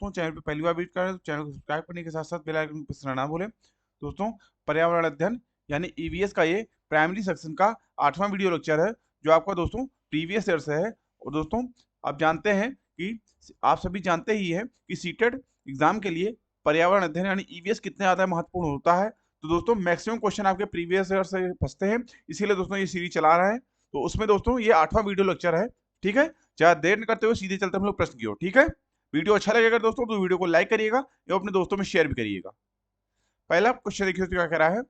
दोस्तों चैनल पे पहली बार विजिट कर रहे हैं तो चैनल को सब्सक्राइब करने के साथ साथ बेल आइकन को प्रेस करना ना भूलें। दोस्तों पर्यावरण अध्ययन यानी ईवीएस का ये प्राइमरी सेक्शन का 8वां वीडियो लेक्चर है जो आपका दोस्तों प्रीवियस ईयर से है। और दोस्तों आप जानते हैं कि आप सभी जानते ही हैं कि सीटेट एग्जाम के लिए पर्यावरण अध्ययन यानी ईवीएस कितने ज्यादा महत्वपूर्ण होता है। तो दोस्तों मैक्सिमम क्वेश्चन आपके प्रीवियस ईयर से फंसते हैं, इसीलिए दोस्तों ये सीरीज चला रहा है। तो उसमें दोस्तों ये 8वां वीडियो लेक्चर है। ठीक है, ज्यादा देर न करते हुए सीधे चलते हम लोग प्रश्न की ओर। ठीक है, वीडियो अच्छा लगेगा दोस्तों तो वीडियो को लाइक करिएगा या अपने दोस्तों में शेयर भी करिएगा। पहला क्वेश्चन देखिए क्या कह रहा है।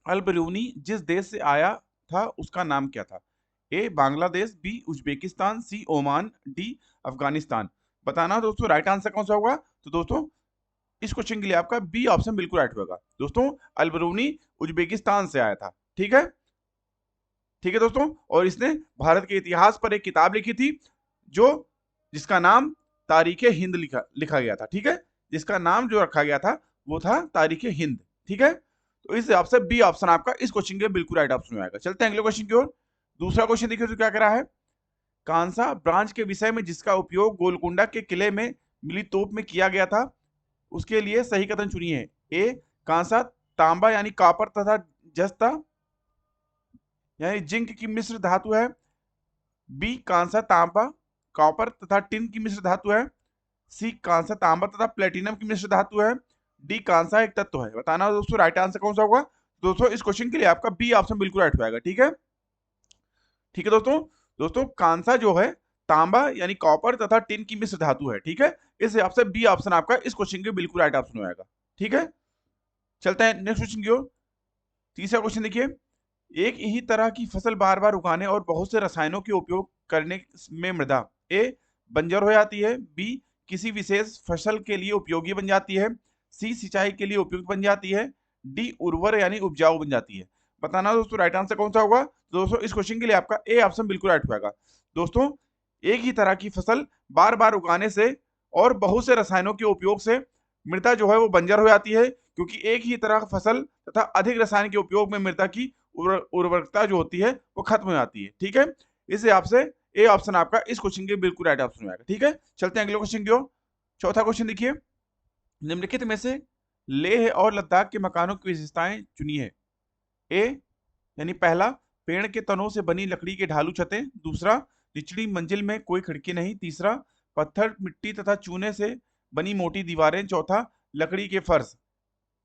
अल बरूनी जिस देश से आया था उसका नाम क्या था? ए बांग्लादेश, बी उज्बेकिस्तान, सी ओमान, डी अफगानिस्तान। बताना दोस्तों राइट आंसर कौन सा होगा। तो दोस्तों इस क्वेश्चन के लिए आपका बी ऑप्शन बिल्कुल राइट होगा। दोस्तों अल बरूनी उज्बेकिस्तान से आया था। ठीक है, ठीक है दोस्तों, और इसने भारत के इतिहास पर एक किताब लिखी थी जो जिसका नाम तारीख हिंद लिखा गया था। ठीक है, जिसका नाम जो रखा गया था वो था तारीख हिंद। ठीक है, तो इस हिसाब से बी ऑप्शन आपका इस क्वेश्चन के बिल्कुल राइट ऑप्शन में आएगा। चलते हैं अगले क्वेश्चन की ओर। दूसरा क्वेश्चन देखिए तो क्या कह रहा है। कांसा ब्रांच के विषय में जिसका उपयोग गोलकुंडा के किले में मिली तोप में किया गया था उसके लिए सही कथन चुनिए। ए कांसा तांबा यानी कॉपर तथा जस्ता यानी जिंक की मिश्र धातु है। बी कांसा तांबा कॉपर तथा टिन की मिश्र धातु है। सी कांसा तांबा तथा प्लेटिनम की मिश्र धातु है। डी कांसा एक तत्व है। बताना दोस्तों राइट आंसर कौन सा होगा। दोस्तों इस क्वेश्चन के लिए आपका बी ऑप्शन बिल्कुल राइट होगा। ठीक है, ठीक है दोस्तों, दोस्तों कांसा जो है तांबा यानी कॉपर तथा टिन की मिश्र धातु है। ठीक है, इस हिसाब से बी ऑप्शन आपका इस क्वेश्चन के बिल्कुल राइट ऑप्शन में आएगा। ठीक है, चलते हैं नेक्स्ट क्वेश्चन की ओर। तीसरा क्वेश्चन देखिए। एक ही तरह की फसल बार बार उगाने और बहुत से रसायनों के उपयोग करने में मृदा ए बंजर हो जाती है, बी किसी विशेष फसल के लिए उपयोगी बन जाती है, सी सिंचाई के लिए उपयुक्त बन जाती है, डी उर्वर यानी उपजाऊ बन जाती है। बताना दोस्तों राइट आंसर कौन सा होगा। तो दोस्तों इस क्वेश्चन के लिए आपका ए ऑप्शन बिल्कुल राइट होगा। दोस्तों एक ही तरह की फसल बार बार उगाने से और बहुत से रसायनों के उपयोग से मृदा जो है वो बंजर हो जाती है, क्योंकि एक ही तरह का फसल तथा अधिक रसायन के उपयोग में मृदा की उर्वरकता जो होती है वो खत्म हो जाती है। ठीक है, इस हिसाब से ए ऑप्शन आपका इस क्वेश्चन के बिल्कुल राइट ऑप्शन में आएगा। ठीक है, चलते हैं अगले क्वेश्चन की ओर। चौथा क्वेश्चन देखिए। निम्नलिखित में से लेह और लद्दाख के मकानों की विशेषताएं चुनिए। ए यानी पहला पेड़ के तनों से बनी लकड़ी के ढालू छतें, दूसरा निचली मंजिल में कोई खिड़की नहीं, तीसरा पत्थर मिट्टी तथा चूने से बनी मोटी दीवारें, चौथा लकड़ी के फर्श।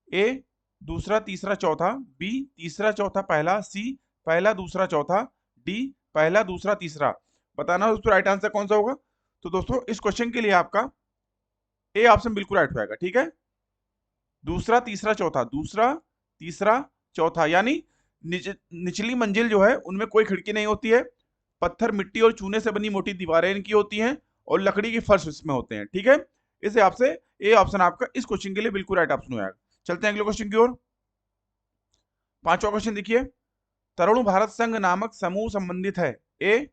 ए दूसरा तीसरा चौथा, बी तीसरा चौथा पहला, सी पहला दूसरा चौथा, डी पहला दूसरा तीसरा। बताना दोस्तों राइट आंसर कौन सा होगा। तो दोस्तों इस क्वेश्चन के लिए आपका ए ऑप्शन बिल्कुल राइट होगा। ठीक है, दूसरा तीसरा चौथा, दूसरा तीसरा चौथा यानी निचली मंजिल जो है उनमें कोई खिड़की नहीं होती है, पत्थर मिट्टी और चूने से बनी मोटी दीवारें इनकी होती हैं और लकड़ी के फर्श इसमें होते हैं। ठीक है, इस हिसाब से ए ऑप्शन आपका इस क्वेश्चन के लिए बिल्कुल राइट ऑप्शन होगा। चलते हैं अगले क्वेश्चन की ओर। पांचवा क्वेश्चन देखिए। तरुण भारत संघ नामक समूह संबंधित है। ए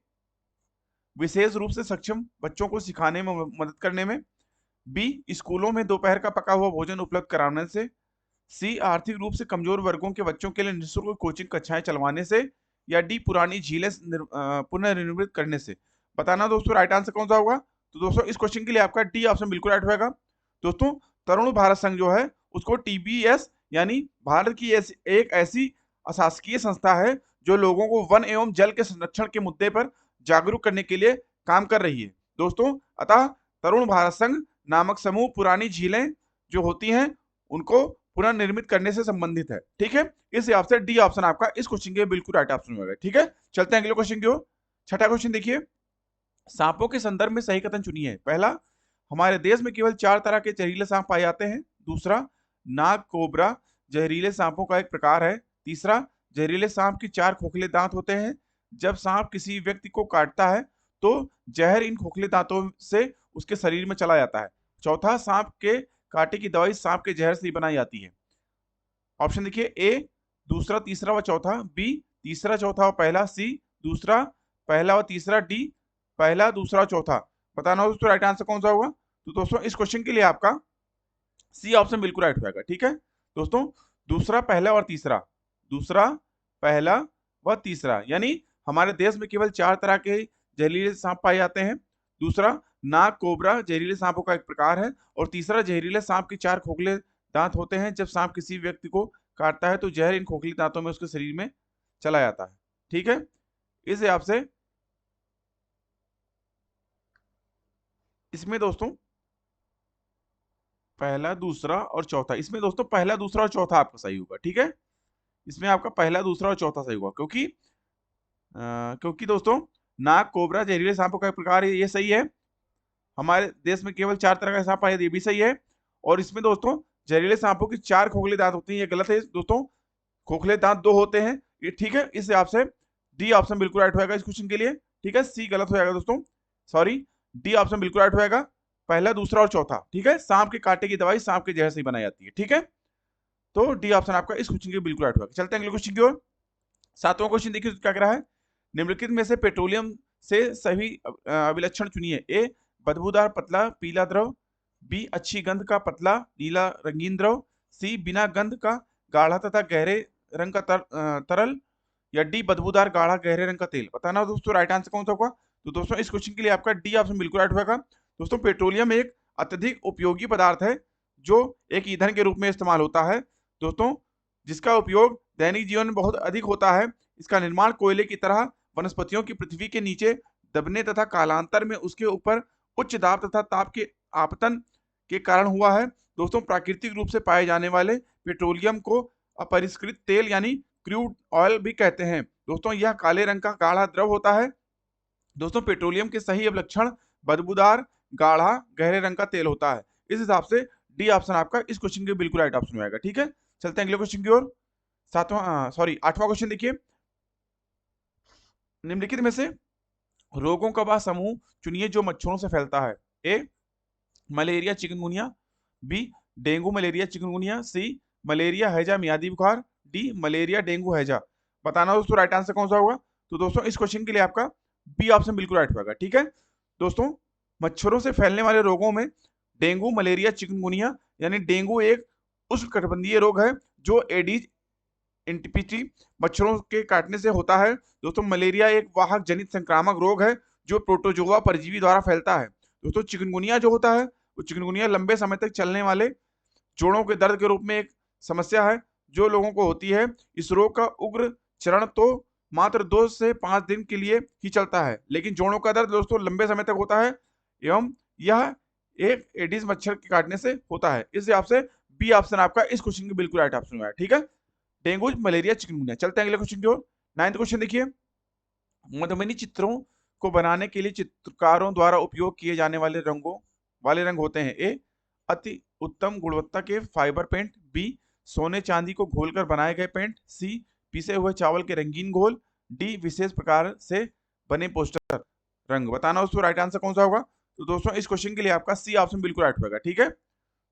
विशेष रूप से सक्षम बच्चों को सिखाने में मदद करने में, बी स्कूलों में दोपहर का पका हुआ भोजन उपलब्ध कराने से, सी आर्थिक रूप से कमजोर वर्गों के बच्चों के लिए निःशुल्क कोचिंग कक्षाएं चलवाने से, या डी पुरानी झीलें पुनर्निर्मित करने से। बताना दोस्तों राइट आंसर कौन सा होगा। तो दोस्तों इस क्वेश्चन के लिए आपका डी ऑप्शन बिल्कुल राइट होगा। दोस्तों तरुण भारत संघ जो है उसको टीबीएस यानी भारत की एक ऐसी अशासकीय संस्था है जो लोगों को वन एवं जल के संरक्षण के मुद्दे पर जागरूक करने के लिए काम कर रही है। दोस्तों अतः तरुण भारत संघ नामक समूह पुरानी झीलें जो होती हैं उनको पुनर्निर्मित करने से संबंधित है। ठीक है, इस हिसाब से डी ऑप्शन आपका इस क्वेश्चन के बिल्कुल राइट ऑप्शन होगा। ठीक है, चलते हैं अगले क्वेश्चन की ओर। छठा क्वेश्चन देखिए। सांपों के संदर्भ में सही कथन चुनिए। पहला हमारे देश में केवल 4 तरह के जहरीले सांप पाए जाते हैं। दूसरा नाग कोबरा जहरीले सांपों का एक प्रकार है। तीसरा जहरीले सांप के 4 खोखले दांत होते हैं। जब सांप किसी व्यक्ति को काटता है तो जहर इन खोखले दांतों से उसके शरीर में चला जाता है। चौथा सांप के कांटे की दवाई सांप के जहर से ही बनाई जाती है। ऑप्शन देखिए। ए दूसरा तीसरा व चौथा, बी तीसरा चौथा व पहला, सी दूसरा पहला व तीसरा, डी पहला दूसरा चौथा। बताना दोस्तों राइट आंसर कौन सा होगा। तो दोस्तों इस क्वेश्चन के लिए आपका सी ऑप्शन बिल्कुल राइट होगा। ठीक है दोस्तों, दूसरा पहला और तीसरा, दूसरा पहला व तीसरा यानी हमारे देश में केवल 4 तरह के जहरीले सांप पाए जाते हैं। दूसरा, नाग कोबरा जहरीले सांपों का एक प्रकार है। और तीसरा, जहरीले सांप के 4 खोखले दांत होते हैं। जब सांप किसी व्यक्ति को काटता है तो जहर इन खोखले दांतों में उसके शरीर में चला जाता है। ठीक है, इस हिसाब से इसमें दोस्तों पहला, दूसरा और चौथा, इसमें दोस्तों पहला, दूसरा और चौथा आपका सही होगा। ठीक है, इसमें आपका पहला, दूसरा और चौथा सही होगा, क्योंकि दोस्तों नाग कोबरा जहरीले सांपों का एक प्रकार है, ये सही है। हमारे देश में केवल 4 तरह का सांप है, ये भी सही है। और इसमें दोस्तों जहरीले सांपों की 4 खोखले दांत होते हैं, ये गलत है दोस्तों। खोखले दांत 2 होते हैं, ये ठीक है। इस हिसाब से डी ऑप्शन बिल्कुल राइट होगा इस क्वेश्चन के लिए। ठीक है, सी गलत हो जाएगा दोस्तों, सॉरी, डी ऑप्शन बिल्कुल राइट होगा, पहला, दूसरा और चौथा। ठीक है, सांप के कांटे की दवाई सांप के जहर से ही बनाई जाती है। ठीक है, तो डी ऑप्शन आपका इस क्वेश्चन के बिल्कुल राइट होगा। चलते हैं अगले क्वेश्चन की ओर। 7वां क्वेश्चन देखिए क्या कह रहा है, निम्नलिखित में से पेट्रोलियम से सभी अभिलक्षण चुनिए। ए, बदबूदार पतला पीला द्रव, बी, अच्छी गंध का पतला नीला रंगीन द्रव, सी, बिना गंध का गाढ़ा तथा गहरे रंग का तरल, या डी, बदबूदार गाढ़ा गहरे रंग का तेल। बताना दोस्तों राइट आंसर कौन सा होगा। तो दोस्तों इस क्वेश्चन के लिए आपका डी ऑप्शन बिल्कुल राइट होगा। दोस्तों पेट्रोलियम एक अत्यधिक उपयोगी पदार्थ है जो एक ईंधन के रूप में इस्तेमाल होता है दोस्तों, जिसका उपयोग दैनिक जीवन में बहुत अधिक होता है। इसका निर्माण कोयले की तरह वनस्पतियों की पृथ्वी के नीचे दबने तथा कालांतर में उसके ऊपर उच्च दाब तथा ताप के आपतन के कारण हुआ है। दोस्तों प्राकृतिक रूप से पाए जाने वाले पेट्रोलियम को अपरिष्कृत तेल यानी क्रूड ऑयल भी कहते हैं। दोस्तों यह काले रंग का गाढ़ा द्रव होता है। दोस्तों पेट्रोलियम के सही अवलक्षण बदबूदार गाढ़ा गहरे रंग का तेल होता है। इस हिसाब से डी ऑप्शन आपका इस क्वेश्चन के बिल्कुल राइट ऑप्शन होगा। ठीक है, चलते हैं अगले क्वेश्चन की ओर। 8वां क्वेश्चन देखिए, निम्नलिखित में से रोगों का वह समूह चुनिए जो मच्छरों से फैलता है। A, malaria chikungunya, B, dengue malaria chikungunya, C, malaria हैजा मियादी बुखार, डी, मलेरिया डेंगू हैजा। बताना दोस्तों राइट आंसर कौन सा होगा। तो दोस्तों इस क्वेश्चन के लिए आपका बी ऑप्शन बिल्कुल राइट होगा। ठीक है, दोस्तों मच्छरों से फैलने वाले रोगों में डेंगू मलेरिया चिकनगुनिया यानी डेंगू एक उष्णकटिबंधीय रोग है जो एडीज इंटिपिटी मच्छरों के काटने से होता है। दोस्तों मलेरिया एक वाहक जनित संक्रामक रोग है जो प्रोटोजोआ परजीवी द्वारा फैलता है। दोस्तों चिकनगुनिया जो होता है वो चिकनगुनिया लंबे समय तक चलने वाले जोड़ों के दर्द के रूप में एक समस्या है जो लोगों को होती है। इस रोग का उग्र चरण तो मात्र 2 से 5 दिन के लिए ही चलता है, लेकिन जोड़ों का दर्द दोस्तों लंबे समय तक होता है एवं यह एक एडिस मच्छर के काटने से होता है। इस हिसाब से बी ऑप्शन आपका इस क्वेश्चन के बिल्कुल राइट ऑप्शन है। ठीक है, डेंगू मलेरिया चिकनगुनिया। चलते हैं अगले क्वेश्चन की ओर। 9वां क्वेश्चन देखिए, मधुबनी चित्रों को बनाने के लिए चित्रकारों द्वारा उपयोग किए जाने वाले रंग होते हैं। ए, अति उत्तम गुणवत्ता के फाइबर पेंट, बी, सोने चांदी को घोलकर बनाए गए पेंट, सी, पिसे हुए चावल के रंगीन घोल, डी, विशेष प्रकार से बने पोस्टर रंग। बताना उसको राइट आंसर कौन सा होगा। तो दोस्तों इस क्वेश्चन के लिए आपका सी ऑप्शन बिल्कुल राइट होगा। ठीक है,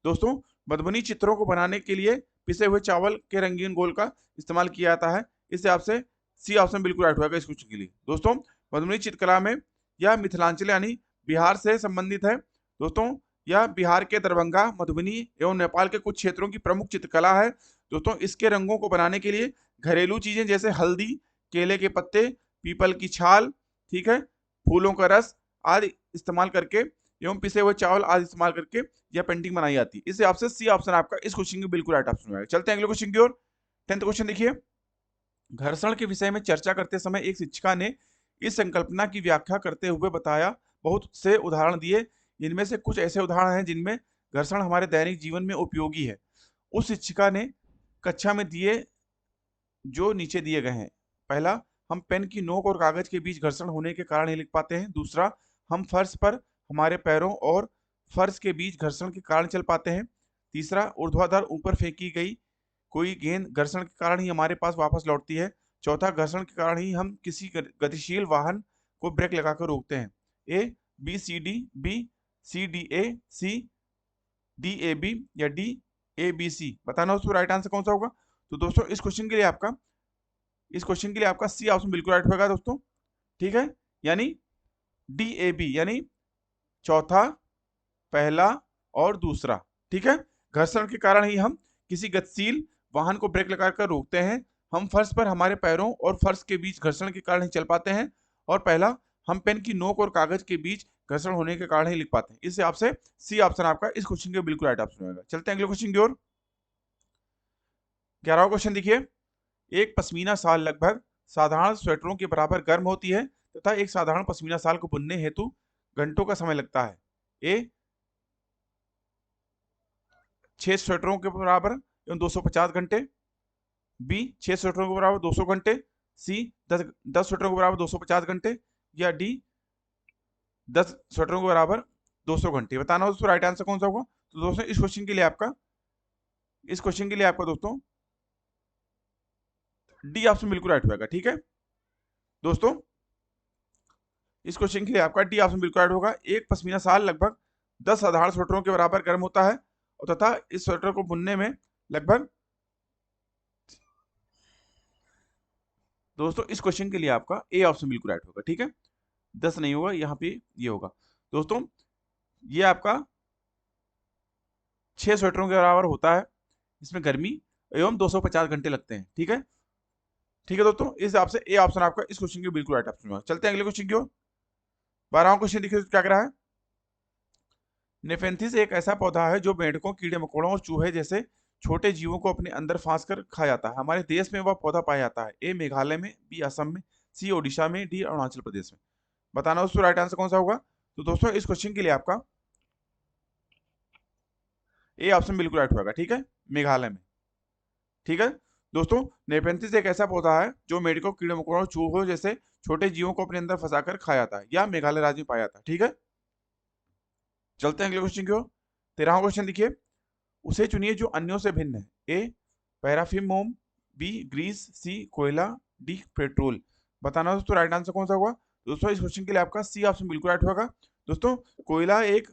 दोस्तों मधुबनी चित्रों को बनाने के लिए पिसे हुए चावल के रंगीन घोल का इस्तेमाल किया जाता है। इस हिसाब से सी ऑप्शन बिल्कुल राइट होगा इस क्वेश्चन के लिए। दोस्तों मधुबनी चित्रकला में यह मिथिलांचल यानी बिहार से संबंधित है। दोस्तों यह बिहार के दरभंगा, मधुबनी एवं नेपाल के कुछ क्षेत्रों की प्रमुख चित्रकला है। दोस्तों इसके रंगों को बनाने के लिए घरेलू चीजें जैसे हल्दी, केले के पत्ते, पीपल की छाल, ठीक है, फूलों का रस आदि इस्तेमाल करके एवं पिसे हुए चावल आदि इस्तेमाल करके यह पेंटिंग बनाई जाती है। इस हिसाब से सी ऑप्शन आपका इस क्वेश्चन के बिल्कुल राइट ऑप्शन होगा। चलते हैं अगले क्वेश्चन की ओर। 10th क्वेश्चन देखिए, घर्षण के विषय में चर्चा करते समय एक शिक्षिका ने इस संकल्पना की व्याख्या करते हुए बताया, बहुत से उदाहरण दिए, इनमें से कुछ ऐसे उदाहरण हैं जिनमें घर्षण हमारे दैनिक जीवन में उपयोगी है। उस शिक्षिका ने कक्षा में दिए जो नीचे दिए गए हैं। पहला, हम पेन की नोक और कागज के बीच घर्षण होने के कारण ही लिख पाते हैं। दूसरा, हम फर्श पर हमारे पैरों और फर्श के बीच घर्षण के कारण चल पाते हैं। तीसरा, ऊर्ध्वाधर ऊपर फेंकी गई कोई गेंद घर्षण के कारण ही हमारे पास वापस लौटती है। चौथा, घर्षण के कारण ही हम किसी गतिशील वाहन को ब्रेक लगाकर रोकते हैं। A, B C D, B C D A, C D A B या डी ए बी सी। बताना उसको राइट आंसर कौन सा होगा। तो दोस्तों इस क्वेश्चन के लिए आपका सी ऑप्शन बिल्कुल राइट होगा दोस्तों। ठीक है, यानी डी ए बी यानी चौथा, पहला और दूसरा। ठीक है, घर्षण के कारण ही हम किसी गतिशील वाहन को ब्रेक लगाकर रोकते हैं। हम फर्श पर हमारे पैरों और फर्श के बीच घर्षण के कारण ही चल पाते हैं। और पहला, हम पेन की नोक और कागज के बीच घर्षण होने के कारण ही लिख पाते हैं। इस हिसाब से सी ऑप्शन आपका इस क्वेश्चन के बिल्कुल राइट ऑप्शन होगा। चलते हैं अगले क्वेश्चन की ओर। 11वां क्वेश्चन देखिए, एक पश्मीना शाल लगभग साधारण स्वेटरों के बराबर गर्म होती है तथा एक साधारण पश्मीना शाल को बुनने हेतु घंटों का समय लगता है। ए 6 स्वेटरों के बराबर एवं 250 घंटे, बी 6 स्वेटरों के बराबर 200 घंटे, सी 10 स्वेटरों के बराबर 250 घंटे, या डी 10 स्वेटरों के बराबर 200 घंटे। बताना दोस्तों राइट आंसर कौन सा होगा। तो दोस्तों इस क्वेश्चन के लिए आपका दोस्तों डी ऑप्शन बिल्कुल राइट होगा। ठीक है दोस्तों, इस क्वेश्चन के लिए आपका डी ऑप्शन बिल्कुल राइट होगा। एक पश्मीना शाल लगभग 10 साधारण स्वेटरों के बराबर गर्म होता है और तथा इस स्वेटर को बुनने में लगभग, दोस्तों इस क्वेश्चन के लिए आपका ए ऑप्शन बिल्कुल राइट होगा। ठीक है, 10 नहीं होगा, यहाँ पे ये होगा। दोस्तों ये आपका 6 स्वेटरों के बराबर होता है, इसमें गर्मी एवं 250 घंटे लगते हैं। ठीक है, ठीक है दोस्तों, इस हिसाब से ए ऑप्शन आपका इस क्वेश्चन के बिल्कुल राइट ऑप्शन होगा। चलते हैं अगले क्वेश्चन की ओर। 12वां क्वेश्चन देखिए क्या कह रहा है। नेफेंथिस एक ऐसा पौधा है जो मेंढकों, कीड़े मकोड़ों और चूहे जैसे छोटे जीवों को अपने अंदर फांस कर खा जाता है। हमारे देश में वह पौधा पाया जाता है। ए मेघालय में, बी असम में, सी ओडिशा में, डी अरुणाचल प्रदेश में। बताना दोस्तों राइट आंसर कौन सा होगा। तो दोस्तों इस क्वेश्चन के लिए आपका ए ऑप्शन बिल्कुल राइट होगा। ठीक है, मेघालय में। ठीक है दोस्तों, नेपेंथिस एक ऐसा पौधा है जो मेंढकों, कीड़े मकोड़ों, चूहों जैसे छोटे जीवों को अपने अंदर फंसाकर खा जाता है। यह मेघालय राज्य में पाया जाता है। ठीक है, चलते हैं अगले क्वेश्चन की ओर। 13वां क्वेश्चन देखिए, उसे चुनिए जो अन्यों से भिन्न है। ए पैराफिन मोम, बी ग्रीस, सी कोयला, डी पेट्रोल। बताना दोस्तों राइट आंसर कौन सा होगा। दोस्तों इस क्वेश्चन के लिए आपका सी ऑप्शन बिल्कुल राइट होगा। दोस्तों कोयला एक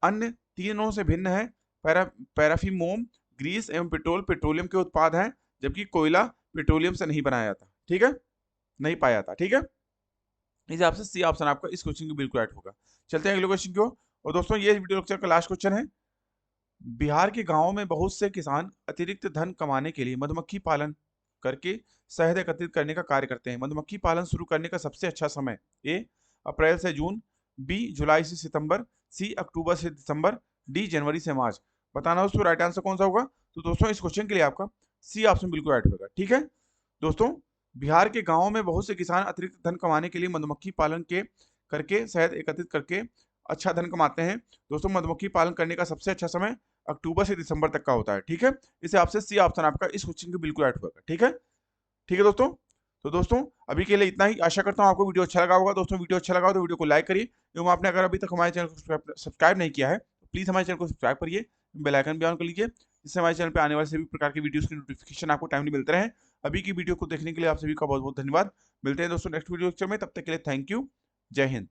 अन्य तीनों से भिन्न है। पैराफिन मोम, ग्रीस एवं पेट्रोल पेट्रोलियम के उत्पाद हैं, जबकि कोयला पेट्रोलियम से नहीं बनाया जाता। ठीक है, नहीं पाया जाता। ठीक है, इस हिसाब से सी ऑप्शन आपका इस क्वेश्चन के बिल्कुल राइट होगा। चलते हैं अगले क्वेश्चन की ओर। और दोस्तों ये वीडियो लेक्चर का लास्ट क्वेश्चन है। बिहार के गांवों में बहुत से किसान अतिरिक्त धन कमाने के लिए मधुमक्खी पालन करके शहद एकत्रित करने का कार्य करते हैं। मधुमक्खी पालन शुरू करने का सबसे अच्छा समय। ए अप्रैल से जून, बी जुलाई से सितंबर, सी अक्टूबर से दिसंबर, डी जनवरी से मार्च। बताना दोस्तों राइट आंसर कौन सा होगा। तो दोस्तों इस क्वेश्चन के लिए आपका सी ऑप्शन बिल्कुल राइट होगा। ठीक है दोस्तों, बिहार के गांवों में बहुत से किसान अतिरिक्त धन कमाने के लिए मधुमक्खी पालन के करके शहद एकत्रित करके अच्छा धन कमाते हैं। दोस्तों मधुमक्खी पालन करने का सबसे अच्छा समय अक्टूबर से दिसंबर तक का होता है। ठीक है, इस हिसाब से सी ऑप्शन आपका इस क्वेश्चन के बिल्कुल राइट होगा। ठीक है, ठीक है दोस्तों, तो दोस्तों अभी के लिए इतना ही। आशा करता हूँ आपको वीडियो अच्छा लगा होगा। दोस्तों वीडियो अच्छा लगा हो तो वीडियो को लाइक करिए एवं आपने अगर अभी तक हमारे चैनल को सब्सक्राइब नहीं किया है तो प्लीज़ हमारे चैनल को सब्सक्राइब करिए, बेल आइकन भी ऑन कर लीजिए, जिससे हमारे चैनल पर आने वाले सभी प्रकार की वीडियोस की नोटिफिकेशन आपको टाइमली मिलते रहे। अभी की वीडियो को देखने के लिए आप सभी का बहुत बहुत धन्यवाद। मिलते हैं दोस्तों नेक्स्ट वीडियो लेक्चर में, तब तक के लिए थैंक यू, जय हिंद।